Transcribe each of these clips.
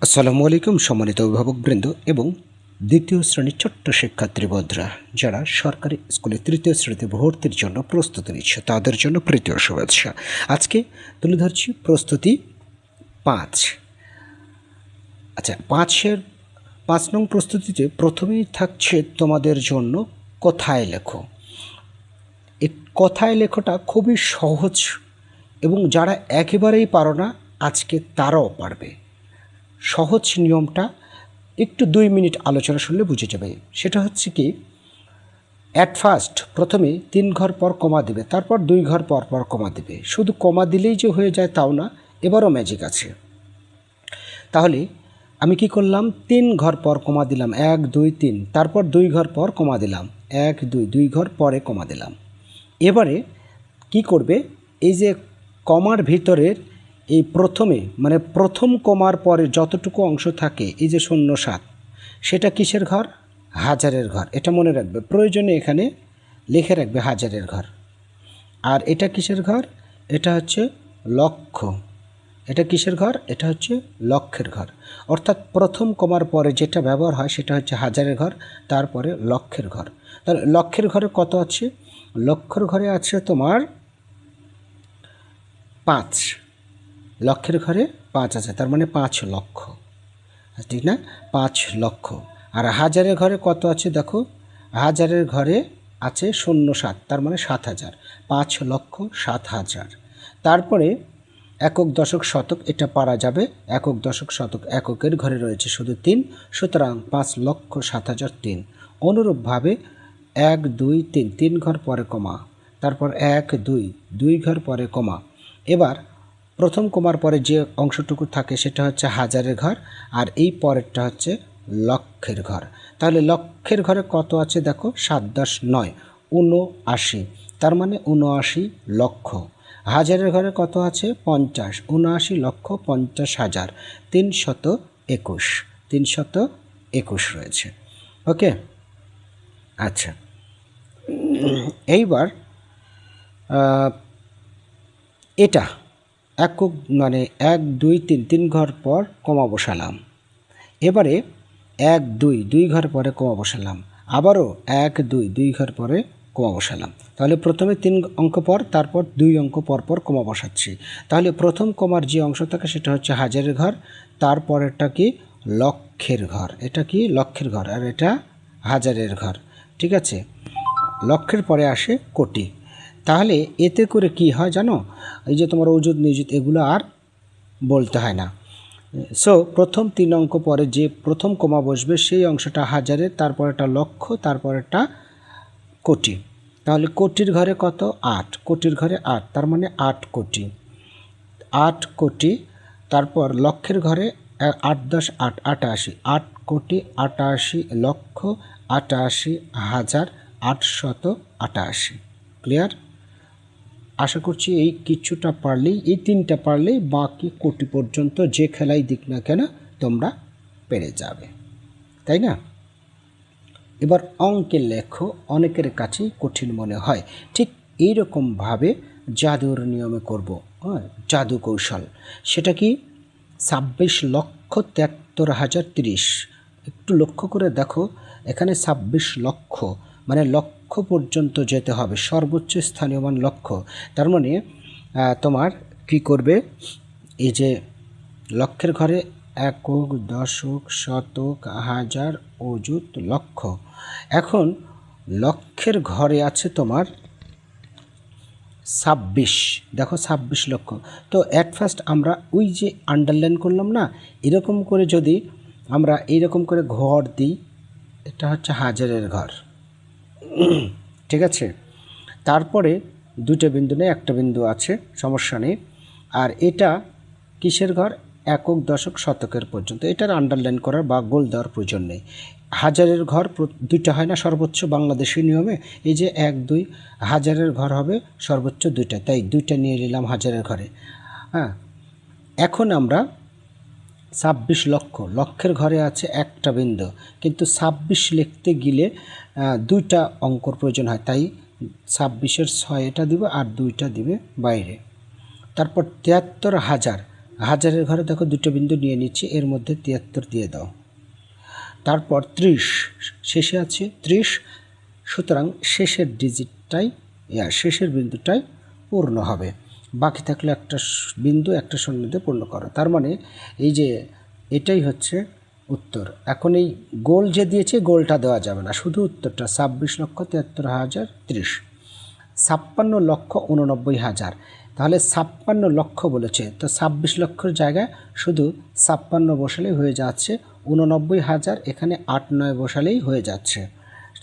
আসসালামু আলাইকুম সম্মানিত অভিভাবকবৃন্দ এবং দ্বিতীয় শ্রেণীর ছোট্ট শিক্ষার্থীবৃন্দরা যারা সরকারি স্কুলে তৃতীয় শ্রেণীতে ভর্তির জন্য প্রস্তুতি নিচ্ছে তাদের জন্য প্রীতীয় শুভেচ্ছা। আজকে তুলে ধরছি প্রস্তুতি 5। আচ্ছা, 5 নং প্রস্তুতিতে প্রথমেই থাকছে তোমাদের জন্য কথায় লেখো। এই কথায় লেখোটা খুবই সহজ এবং যারা একেবারেই পারো না আজকে তারাও পারবে। সহজ নিয়মটা একটু 2 মিনিট আলোচনা শুনলে বুঝে যাবে। সেটা হচ্ছে কি, অ্যাট ফার্স্ট প্রথমে 3 ঘর পর কমা দিবে, তারপর 2 ঘর পর পর কমা দিবে। শুধু কমা দিলেই যে হয়ে যায় তাও না, এবারও ম্যাজিক আছে। তাহলে আমি কি করলাম, 3 ঘর পর কমা দিলাম, 1 2 3, তারপর 2 ঘর পর কমা দিলাম, 1 2, 2 ঘর পরে কমা দিলাম। এবারে কি করবে, এই যে কমার ভিতরের এই প্রথমে মানে প্রথম কমার পরে যতটুকু অংশ থাকে এই যে 0 7, সেটা কিসের ঘর? হাজারের ঘর। এটা মনে রাখবে, প্রয়োজনে এখানে লিখে রাখবে হাজারের ঘর। আর এটা কিসের ঘর? এটা হচ্ছে লক্ষ। এটা কিসের ঘর? এটা হচ্ছে লক্ষের ঘর। অর্থাৎ প্রথম কমার পরে যেটা ব্যবহার হয় সেটা হচ্ছে হাজারের ঘর, তারপরে লক্ষের ঘর। তাহলে লক্ষের ঘরে কত আছে? লক্ষের ঘরে আছে তোমার 5। লক্ষের ঘরে 5 আছে, তার মানে 5 লক্ষ, ঠিক না? 5 লক্ষ। আর হাজারের ঘরে কত আছে দেখো, হাজারের ঘরে আছে 0 7, তার মানে 7,000। 5 লক্ষ 7,000। তারপরে একক দশক শতক, এটা পারা যাবে। একক দশক শতক এককের ঘরে রয়েছে শুধু 3, সুতরাং 5 লক্ষ 7,003। অনুরূপভাবে 1 2 3, 3 ঘর পরে কমা, তারপর 1 2, 2 ঘর পরে কমা। এবার প্রথম কমার পরে যে অংশটুকু থাকে সেটা হচ্ছে হাজারের ঘর, আর এই পরেরটা হচ্ছে লক্ষের ঘর। তাহলে লক্ষের ঘরে কত আছে দেখো, 7 10 9, 79, তার মানে 79 লক্ষ। হাজারের ঘরে কত আছে? 50, 79 লক্ষ 50,000, 321, 321 রয়েছে। ওকে, আচ্ছা, এইবার এটা একক মানে 1 2 3, 3 ঘর পর কমা বসালাম। এবারে 1 2, 2 ঘর পরে কমা বসালাম। আবারও 1 2, 2 ঘর পরে কমা বসালাম। তাহলে প্রথমে 3 অঙ্ক পর, তারপর 2 অঙ্ক পর পর কমা বসাচ্ছি। তাহলে প্রথম কমার যে অংশ থাকে সেটা হচ্ছে হাজারের ঘর, তারপরেরটা কি? লক্ষের ঘর। এটা কি? লক্ষের ঘর, আর এটা হাজারের ঘর। ঠিক আছে, লক্ষের পরে আসে কোটি। তাহলে এতে করে কি হয় জানো, এই যে তোমার অযুত নিযুত এগুলো আর বলতে হয় না। সো প্রথম 3 অঙ্ক পরে যে প্রথম কমা বসবে সেই অংশটা হাজারের, তারপর একটা লক্ষ, তারপর একটা কোটি। তাহলে কোটির ঘরে কত? 8, কোটির ঘরে 8, তার মানে 8 কোটি, 8 কোটি। তারপর লক্ষের ঘরে 8 10 8, 88, 8 কোটি 88 লক্ষ 88,888। ক্লিয়ার? আশা করছি এই কিছুটা পারলেই, এই 3টা পারলেই বাকি কোটি পর্যন্ত যে খেলাই দিক না কেন তোমরা পেরে যাবে, তাই না? এবার অঙ্কের লেখো অনেকের কাছেই কঠিন মনে হয়, ঠিক এইরকমভাবে জাদুর নিয়মে করব। হ্যাঁ, জাদু কৌশল। সেটা কি? 26,73,030। একটু লক্ষ্য করে দেখো, এখানে 26 লক্ষ মানে লক্ষ পর্যন্ত যেতে হবে, সর্বোচ্চ স্থানীয় মান লক্ষ। তার মানে তোমার কি করবে, এই যে লক্ষের ঘরে একক দশক শতক হাজার অযুত লক্ষ। এখন লক্ষের ঘরে আছে তোমার 26, দেখো 26 লক্ষ। তো অ্যাট ফার্স্ট আমরা ওই যে আন্ডারলাইন করলাম না, এরকম করে যদি আমরা এইরকম করে ঘর দিই, এটা হচ্ছে হাজারের ঘর। ঠিক আছে, তারপরে 2টা বিন্দু নেই, একটা বিন্দু আছে, সমস্যা নেই। আর এটা কিসের ঘর? একক দশক শতকের পর্যন্ত। এটার আন্ডারলাইন করার বা গোল দেওয়ার প্রয়োজন নেই। হাজারের ঘর 2টা হয় না সর্বোচ্চ বাংলাদেশি নিয়মে, এই যে 1 2, হাজারের ঘর হবে সর্বোচ্চ 2টা, তাই 2টা নিয়ে নিলাম হাজারের ঘরে। হ্যাঁ, এখন আমরা 26 লক্ষ, লক্ষের ঘরে আছে একটা বিন্দু, কিন্তু 26 লিখতে গেলে 2টা অঙ্কর প্রয়োজন হয়, তাই 26-এর 6 এটা দিবে আর 2টা দিবে বাইরে। তারপর 73,000, হাজারের ঘরে দেখো দুটো বিন্দু নিয়ে নিচ্ছি, এর মধ্যে 73 দিয়ে দাও। তারপর 30 শেষে আছে 30, সুতরাং শেষের ডিজিটটাই শেষের বিন্দুটাই পূর্ণ হবে। বাকি থাকলে একটা বিন্দু একটা শূন্য দিয়ে পূর্ণ করো। তার মানে এই যে এটাই হচ্ছে উত্তর। এখন এই গোল যে দিয়েছে গোলটা দেওয়া যাবে না, শুধু উত্তরটা 26,73,030, 56,89,000। তাহলে 56 লক্ষ বলেছে, তো 26 লক্ষের জায়গায় শুধু 56 বসালেই হয়ে যাচ্ছে, 89,000 এখানে 8 9 বসালেই হয়ে যাচ্ছে।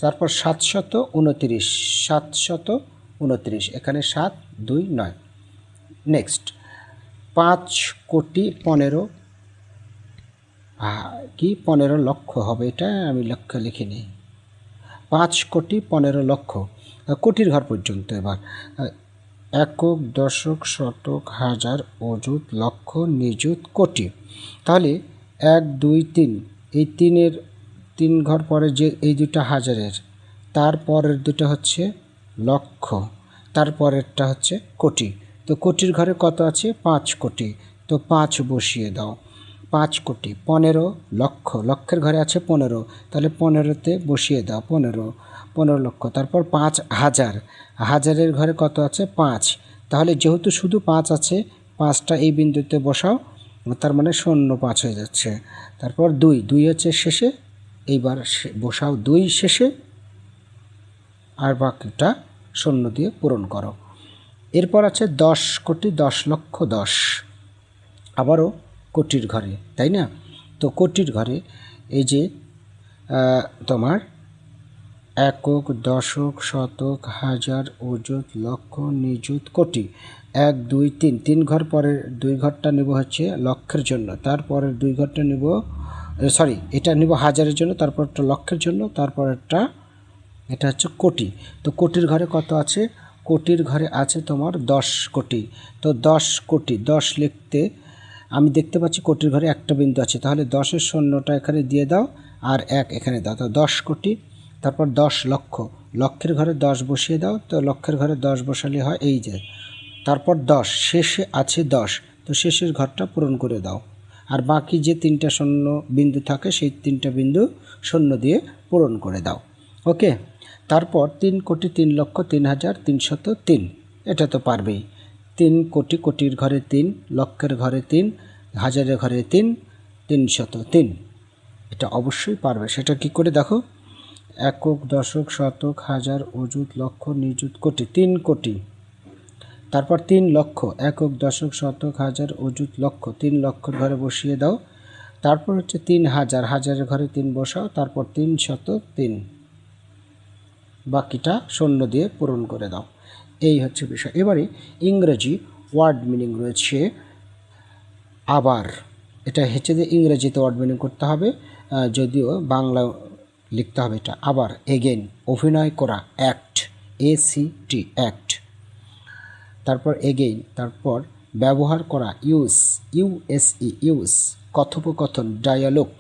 তারপর 729, 729 এখানে 7 2 9। নেক্সট 5,15,00,000 কি 15 লক্ষ হবে, এটা আমি লক্ষ লিখিনি। 5,15,00,000 কোটির ঘর পর্যন্ত। এবার একক, দশক, শতক, হাজার, অযুত, লক্ষ, নিযুত, কোটি। তাহলে 1 2 3, এই 3 ঘর পরে যে এই দুটো হাজারের, তারপরের দুটো হচ্ছে লক্ষ, তারপরেরটা হচ্ছে কোটি। তো কোটির ঘরে কত আছে? 5 কোটি, তো 5 বসিয়ে দাও। 5 কোটি, 15 লক্ষ, লক্ষের ঘরে আছে 15, তাহলে 15তে বসিয়ে দাও 15 লক্ষ। তারপর 5,000, হাজারের ঘরে কত আছে? 5, তাহলে যেহেতু শুধু 5 আছে, 5টা এই বিন্দুতে বসাও, তার মানে 0,5 হয়ে যাচ্ছে। তারপর 2 হচ্ছে শেষে, এইবার বসাও 2 শেষে, আর বাকিটা 0 দিয়ে পূরণ করো। এরপর আছে 10 কোটি 10 লক্ষ 10, আবারও কোটির ঘরে, তাই না? তো কোটির ঘরে এই যে তোমার একক, দশক, শতক, হাজার, অযুত, লক্ষ, নিযুত, কোটি। 1 2 3, 3 ঘর পরের 2 ঘরটা নেব হচ্ছে লক্ষের জন্য, তারপরের 2 ঘরটা নেব, সরি এটা নেব হাজারের জন্য, তারপরটা লক্ষের জন্য, তারপরেরটা এটা হচ্ছে কোটি। তো কোটির ঘরে কত আছে? কোটির ঘরে আছে তোমার 10 কোটি। তো 10 কোটি, 10 লিখতে আমি দেখতে পাচ্ছি কোটির ঘরে একটা বিন্দু আছে, তাহলে 10-এর শূন্যটা এখানে দিয়ে দাও, আর 1 এখানে দাও, তো 10 কোটি। তারপর 10 লক্ষ, লক্ষের ঘরে 10 বসিয়ে দাও, তো লক্ষের ঘরে 10 বসালে হয় এই যে। তারপর 10, শেষে আছে 10, তো শেষের ঘরটা পূরণ করে দাও, আর বাকি যে 3টা শূন্য বিন্দু থাকে সেই 3টা বিন্দু শূন্য দিয়ে পূরণ করে দাও। ওকে। তারপর 3 কোটি 3 লক্ষ 3,303, এটা তো পারবেই। 3 কোটি, কোটির ঘরে 3, লক্ষের ঘরে 3, হাজারের ঘরে 3, 303, এটা অবশ্যই পারবে। সেটা কি করে দেখো, একক, দশক, শতক, হাজার, অযুত, লক্ষ, নিযুত, কোটি। 3 কোটি, তারপর 3 লক্ষ, একক, দশক, শতক, হাজার, অযুত, লক্ষ, 3 লক্ষের ঘরে বসিয়ে দাও। তারপর হচ্ছে 3,000, হাজারের ঘরে 3 বসাও, তারপর 303, বাকিটা শূন্য দিয়ে পূরণ করে দাও। এই হচ্ছে বিষয়। এবারে ইংরেজি ওয়ার্ড মিনিং রয়েছে আবার, এটা হচ্ছে যে ইংরেজিতে ওয়ার্ড মিনিং করতে হবে, যদিও বাংলা লিখতে হবে এটা আবার। এগেন, অভিনয় করা, অ্যাক্ট, ACT, অ্যাক্ট। তারপর এগেইন, তারপর ব্যবহার করা, ইউজ, USE, ইউজ। কথোপকথন, ডায়ালগ,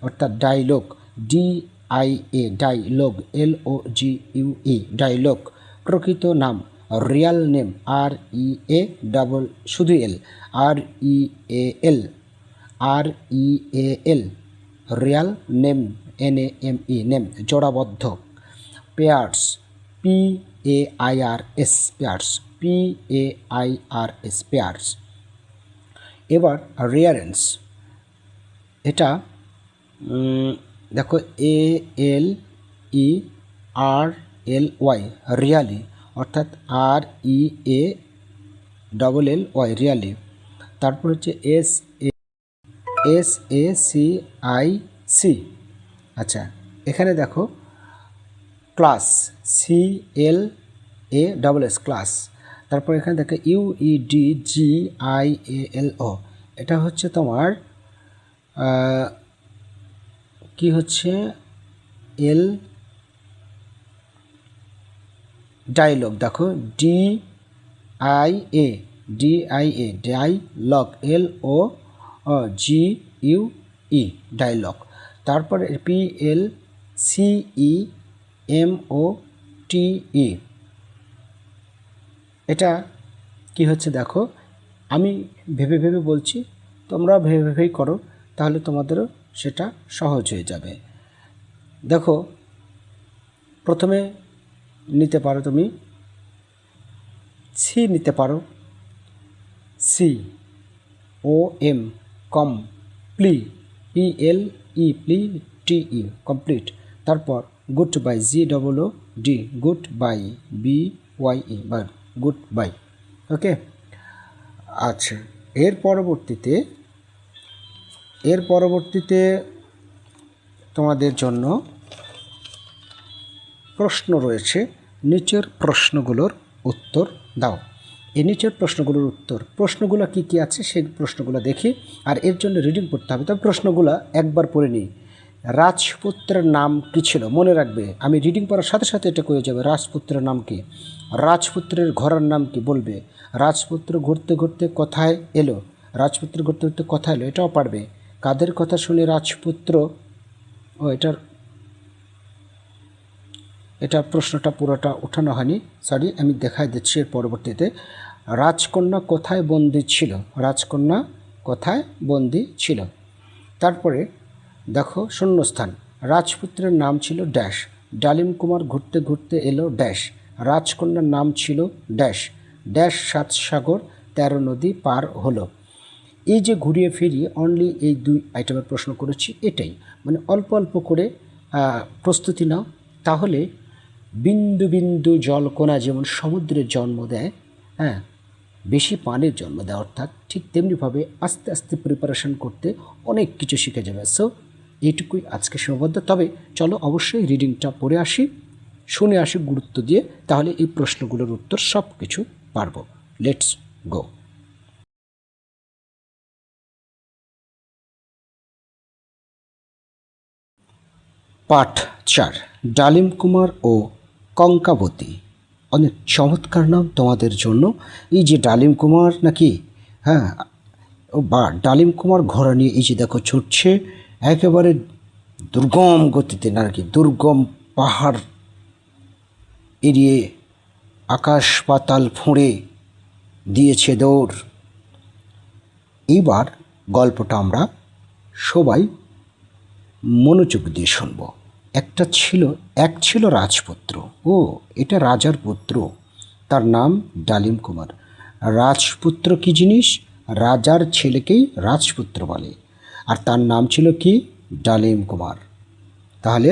অর্থাৎ dialogue, DIA, dialogue, LOGUE, dialogue. প্রকৃত নাম, রিয়াল নেম, শুধু L, REAL, real name, NAME, name. জোড়াবদ্ধ, pairs, PAIRS, pairs, PAIRS, pairs. এবার রিয়ারেন্স, এটা দেখো ALERLY, রিয়ালি, অর্থাৎ REALLY, রিয়ালি। তারপর হচ্ছে SACIC, আচ্ছা এখানে দেখো ক্লাস, CLASS, ক্লাস। তারপর এখানে দেখো UEDGIALO, এটা হচ্ছে তোমার কি হচ্ছে ডায়লগ। দেখো DIA, ডায়লগ, LOGUE, ডায়লগ। তারপর PLCEMOTE, এটা কি হচ্ছে দেখো, আমি ভেবে ভেবে বলছি, তোমরা ভেবেই করো, তাহলে তোমাদেরও সেটা সহজ হয়ে যাবে। দেখো, প্রথমে নিতে পারো তুমি সি নিতে পারো, সি ও এম কম প্লি, PLE TE কমপ্লিট। তারপর good bye, GOOD good bye, BYE বা গুড বাই। ওকে, আচ্ছা, এর পরবর্তীতে তোমাদের জন্য প্রশ্ন রয়েছে। নিচের প্রশ্নগুলোর উত্তর দাও। এই নিচের প্রশ্নগুলো কী কী আছে সেই প্রশ্নগুলো দেখি, আর এর জন্য রিডিং পড়তে হবে। তবে প্রশ্নগুলো একবার পড়ে নিই। রাজপুত্রের নাম কী ছিল? মনে রাখবে, আমি রিডিং পড়ার সাথে সাথে এটা কয়ে যাবে। রাজপুত্রের নাম কি? রাজপুত্রের ঘোড়ার নাম কি বলবে। রাজপুত্র ঘুরতে ঘুরতে কোথায় এলো? রাজপুত্র ঘুরতে ঘুরতে কোথায় এলো এটাও পারবে। কাদের কথা শুনে রাজপুত্র, এটা প্রশ্নটা পুরোটা ওঠানো হয়নি, সরি, আমি দেখাই দিচ্ছি এর পরবর্তীতে। রাজকন্যা কোথায় বন্দী ছিল? রাজকন্যা কোথায় বন্দী ছিল? তারপরে দেখো শূন্যস্থান। রাজপুত্রের নাম ছিল ড্যাশ, ডালিম কুমার ঘুরতে ঘুরতে এলো ড্যাশ, রাজকন্যার নাম ছিল ড্যাশ ড্যাশ 7 সাগর 13 নদী পার হলো। এই যে ঘুরিয়ে ফিরিয়ে অনলি এই 2 আইটেমের প্রশ্ন করেছি, এটাই মানে অল্প অল্প করে প্রস্তুতি নাও, তাহলে বিন্দু বিন্দু জলকণা যেমন সমুদ্রের জন্ম দেয়, হ্যাঁ, বেশি পানির জন্ম দেয়, অর্থাৎ ঠিক তেমনিভাবে আস্তে আস্তে প্রিপারেশন করতে অনেক কিছু শিখে যাবে। সো এইটুকুই আজকে সীমাবদ্ধ। তবে চলো অবশ্যই রিডিংটা পড়ে আসি, শুনে আসি গুরুত্ব দিয়ে, তাহলে এই প্রশ্নগুলোর উত্তর সব কিছু পারবো। Let's go. পাঠ 4, ডালিম কুমার ও কঙ্কাবতী। অনেক চমৎকার নাম তোমাদের জন্য। এই যে ডালিম কুমার নাকি, হ্যাঁ, বা ডালিম কুমার ঘোড়া নিয়ে এই যে দেখো ছুটছে একেবারে দুর্গম গতিতে, নাকি দুর্গম পাহাড় এড়িয়ে আকাশ পাতাল ফুঁড়ে দিয়েছে দৌড়। এইবার গল্পটা আমরা সবাই মনোযোগ দিয়ে শুনব। এক ছিল রাজপুত্র। ও, এটা রাজার পুত্র, তার নাম ডালিম কুমার। রাজপুত্র কি জিনিস? রাজার ছেলেকেই রাজপুত্র বলে, আর তার নাম ছিল কি? ডালিম কুমার। তাহলে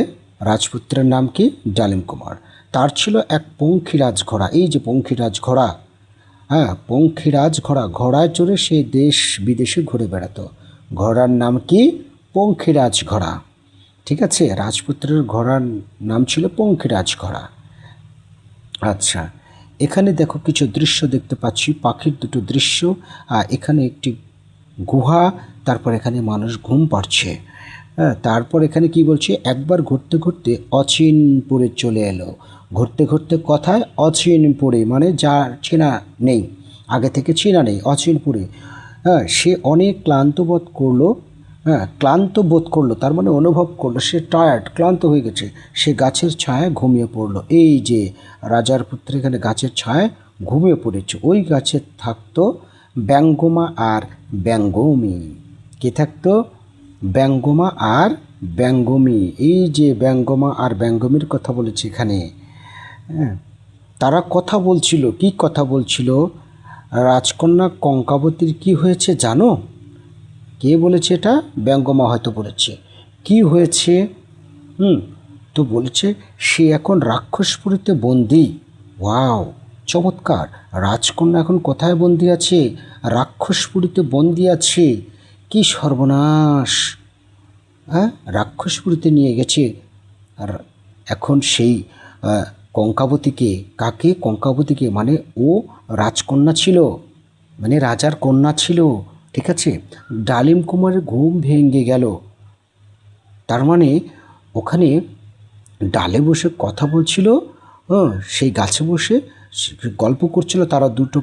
রাজপুত্রের নাম কি? ডালিম কুমার। তার ছিল এক পঙ্খিরাজ ঘোড়া। এই যে পঙ্খিরাজ ঘোড়া, হ্যাঁ, পঙ্খিরাজ ঘোড়া, ঘোড়ায় চড়ে সে দেশ বিদেশে ঘুরে বেড়াতো। ঘোড়ার নাম কি? পঙ্খিরাজ ঘোড়া। ঠিক আছে, রাজপুত্রের ঘোড়ার নাম ছিল পঙ্খিরাজ ঘোড়া। আচ্ছা, এখানে দেখো কিছু দৃশ্য দেখতে পাচ্ছি, পাখির দুটো দৃশ্য, আর এখানে একটি গুহা, তারপর এখানে মানুষ ঘুম পাড়ছে। হ্যাঁ, তারপর এখানে কি বলছে? একবার ঘুরতে ঘুরতে অচিনপুরে চলে এলো। ঘুরতে ঘুরতে কোথায়? অচিনপুরে, মানে যার চেনা নেই, আগে থেকে চেনা নেই, অচিনপুরে। হ্যাঁ, সে অনেক ক্লান্ত বোধ করলো, তার মানে অনুভব করলো সে টায়ার্ড, ক্লান্ত হয়ে গেছে। সে গাছের ছায়ায় ঘুমিয়ে পড়লো। এই যে রাজার পুত্র এখানে গাছের ছায়ায় ঘুমিয়ে পড়েছে। ওই গাছে থাকতো ব্যঙ্গমা আর ব্যঙ্গমী। কে থাকতো? ব্যঙ্গমা আর ব্যঙ্গমী। এই যে ব্যঙ্গমা আর ব্যঙ্গমীর কথা বলেছে এখানে। হ্যাঁ, তারা কথা বলছিল। কি কথা বলছিল? রাজকন্যা কঙ্কাবতীর কি হয়েছে জানো? কে বলেছে এটা? ব্যঙ্গমা হয়তো বলেছে। কি হয়েছে? তো বলেছে সে এখন রাক্ষসপুরীতে বন্দি। ওয়াও, চমৎকার! রাজকন্যা এখন কোথায় বন্দি আছে? রাক্ষসপুরীতে বন্দি আছে। কি সর্বনাশ! হ্যাঁ, রাক্ষসপুরীতে নিয়ে গেছে। আর এখন সেই কঙ্কাবতীকে, কাকে? কঙ্কাবতীকে, মানে ও রাজকন্যা ছিল, মানে রাজার কন্যা ছিল। ঠিক আছে, ডালিম কুমারের ঘুম ভেঙে গেল। তার মানে ওখানে ডালে বসে কথা বলছিল, সেই গাছে বসে গল্প করছিল তারা দুটো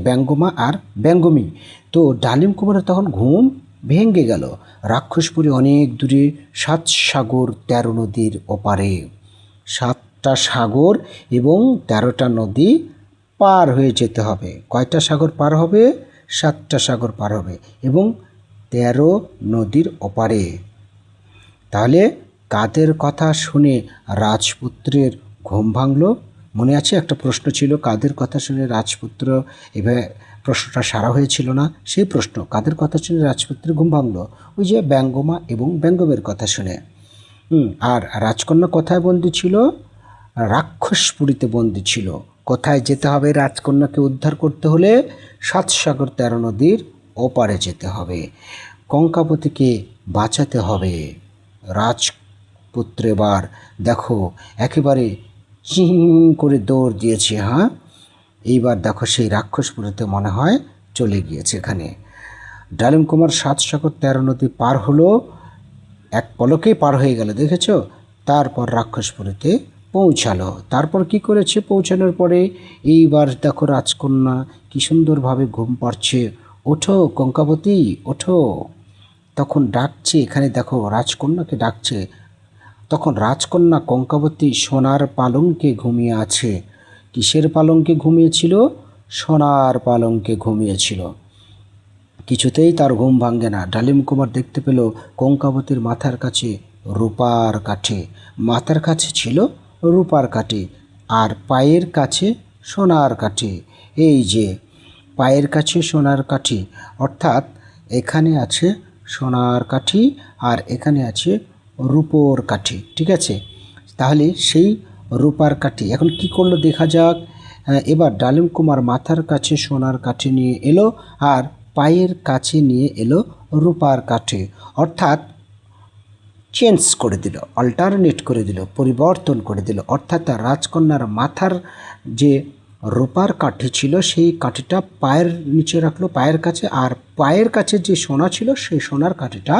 ব্যঙ্গমা আর ব্যঙ্গমী। তো ডালিম কুমারের তখন ঘুম ভেঙে গেল। রাক্ষসপুরী অনেক দূরে, 7 সাগর 13 নদীর ওপারে। 7টা সাগর এবং 13টা নদী পার হয়ে যেতে হবে। কয়টা সাগর পার হবে? 7টা সাগর পার হবে। এবং 13 নদীর ওপারে। তাহলে কাদের কথা শুনে রাজপুত্রের ঘুম ভাঙল? মনে আছে একটা প্রশ্ন ছিল, কাদের কথা শুনে রাজপুত্র, এভাবে প্রশ্নটা সারা হয়েছিল না? সেই প্রশ্ন, কাদের কথা শুনে রাজপুত্রের ঘুম ভাঙল? ওই যে ব্যঙ্গমা এবং ব্যঙ্গমের কথা শুনে। আর রাজকন্যা কোথায় বন্দী ছিল? রাক্ষসপুরীতে বন্দী ছিল। কোথায় যেতে হবে রাজকন্যাকে উদ্ধার করতে হলে? 7 সাগর 13 নদীর ওপারে যেতে হবে। কঙ্কাবতীকে বাঁচাতে হবে। রাজপুত্র এবার দেখো একেবারে চিং করে দৌড় দিয়েছে। হ্যাঁ, এইবার দেখো সেই রাক্ষসপুরীতে মনে হয় চলে গিয়েছে। এখানে ডালিম কুমার 7 সাগর 13 নদী পার হলো, এক পলকেই পার হয়ে গেল, দেখেছো? তারপর রাক্ষসপুরীতে পৌঁছালো। তারপর কি করেছে? পৌঁছানোর পরে এইবার দেখো রাজকন্যা কি সুন্দরভাবে ঘুম পাড়ছে। ওঠো কঙ্কাবতী, ওঠো। তখন ডাকছে, এখানে দেখো রাজকন্যাকে ডাকছে। তখন রাজকন্যা কঙ্কাবতী সোনার পালঙ্কে ঘুমিয়ে আছে। কিসের পালঙ্কে ঘুমিয়েছিল? সোনার পালঙ্কে ঘুমিয়েছিল। কিছুতেই তার ঘুম ভাঙে না। ডালিম কুমার দেখতে পেল কঙ্কাবতীর মাথার কাছে রূপার কাঠি। মাথার কাছে ছিল রূপার কাঠি, আর পায়ের কাছে সোনার কাঠি। এই যে পায়ের কাছে সোনার কাঠি, অর্থাৎ এখানে আছে সোনার কাঠি আর এখানে আছে রূপোর কাঠি, ঠিক আছে? তাহলে সেই রূপার কাঠি এখন কি করলো দেখা যাক। এবার ডালিম কুমার মাথার কাছে সোনার কাঠি নিয়ে এলো আর পায়ের কাছে নিয়ে এলো রূপার কাঠি, অর্থাৎ চেঞ্জ করে দিল, অল্টারনেট করে দিল, পরিবর্তন করে দিল। অর্থাৎ রাজকন্যার মাথার যে রূপার কাঠি ছিল সেই কাঠিটা পায়ের নিচে রাখলো, পায়ের কাছে, আর পায়ের কাছে যে সোনা ছিল সেই সোনার কাঠিটা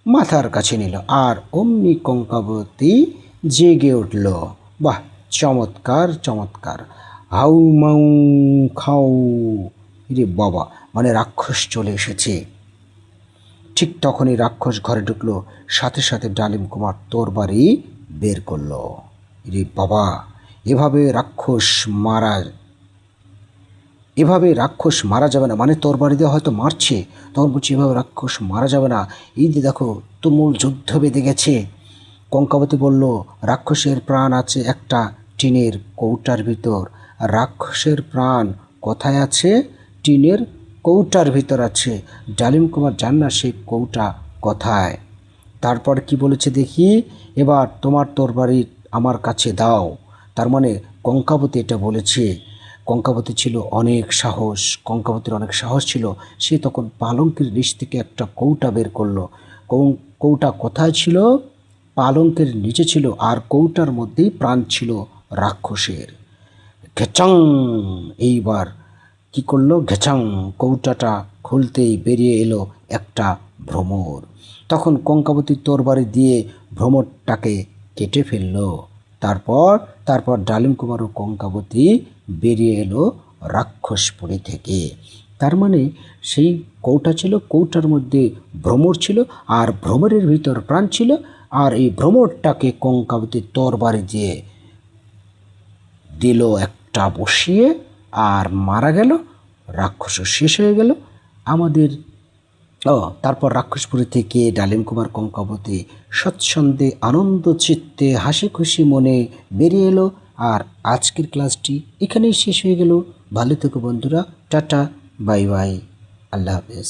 মাথার কাছে নিল। আর অমনি কঙ্কাবতী জেগে উঠল। বাহ, চমৎকার চমৎকার। হাউ মাউ খাও, রে বাবা, মানে রাক্ষস চলে এসেছে। ঠিক তখনই রাক্ষস ঘরে ঢুকলো, সাথে সাথে ডালিম কুমার তরবারি বের করলো। রে বাবা, এভাবে রাক্ষস মারা যাবে না, মানে তরবারি দিয়ে হয়তো মারছে, তখন বলছি এভাবে রাক্ষস মারা যাবে না। এই যে দেখো তুমুল যুদ্ধ বেঁধে গেছে। কঙ্কাবতী বলল, রাক্ষসের প্রাণ আছে একটা টিনের কৌটার ভিতর। রাক্ষসের প্রাণ কোথায় আছে? টিনের কৌটার ভিতর আছে। ডালিম কুমার জান না সেই কৌটা কোথায়। তারপর কি বলেছে দেখি, এবার তোমার তরবারি আমার কাছে দাও। তার মানে কঙ্কাবতী এটা বলেছে। কঙ্কাবতী ছিল অনেক সাহস, কঙ্কাবতীর অনেক সাহস ছিল। সে তখন পালঙ্কের নিচ থেকে একটা কৌটা বের করলো। কৌটা কোথায় ছিল? পালঙ্কের নিচে ছিল, আর কৌটার মধ্যেই প্রাণ ছিল রাক্ষসের। ঘেচাং, এইবার কি করলো? ঘেচাং, কৌটাটা খুলতেই বেরিয়ে এলো একটা ভ্রমর। তখন কঙ্কাবতী তরবারি দিয়ে ভ্রমরটাকে কেটে ফেলল। তারপর ডালিম কুমার ও কঙ্কাবতী বেরিয়ে এলো রাক্ষসপুরী থেকে। তার মানে সেই কৌটা ছিল, কৌটার মধ্যে ভ্রমর ছিল, আর ভ্রমরের ভিতর প্রাণ ছিল। আর এই ভ্রমরটাকে কঙ্কাবতী তরবারি দিয়ে দিল একটা বসিয়ে, আর মারা গেল। রাক্ষসও শেষ হয়ে গেল আমাদের। তারপর রাক্ষসপুরী থেকে ডালিম কুমার কঙ্কাবতী স্বচ্ছন্দে আনন্দ চিত্তে হাসি খুশি মনে বেরিয়ে এলো। আর আজকের ক্লাসটি এখানেই শেষ হয়ে গেল। ভালো থেকো বন্ধুরা, টাটা, বাই বাই, আল্লাহ হাফেজ।